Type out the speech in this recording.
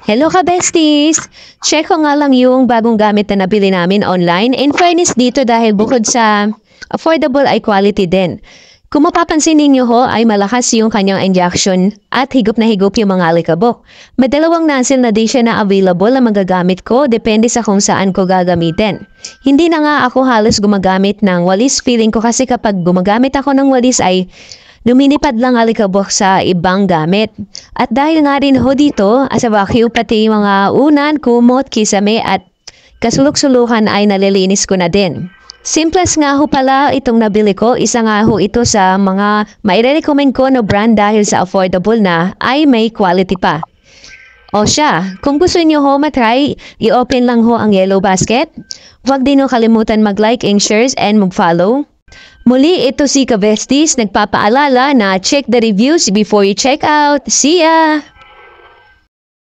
Hello ka, besties! Check ko nga lang yung bagong gamit na nabili namin online. In fairness dito dahil bukod sa affordable ay quality din. Kung mapapansin ninyo ho ay malakas yung kanyang injection at higop na higop yung mga alikabok. May dalawang nozzle na di siya na available na magagamit ko depende sa kung saan ko gagamitin. Hindi na nga ako halos gumagamit ng walis, feeling ko kasi kapag gumagamit ako ng walis ay lumilipad lang alikabok sa ibang gamit. At dahil nga rin ho dito, as a vacuum pati yung mga unan, kumot, kisame at kasulok-sulukan ay nalilinis ko na din. Simples nga ho pala itong nabili ko, isa nga ho ito sa mga maire-recommend ko na brand dahil sa affordable na ay may quality pa. O siya, kung gusto niyo ho matry, i-open lang ho ang yellow basket. Huwag din ho kalimutan mag-like and share and mag-follow. Muli, ito si Kabesties, nagpapaalala na check the reviews before you check out. See ya!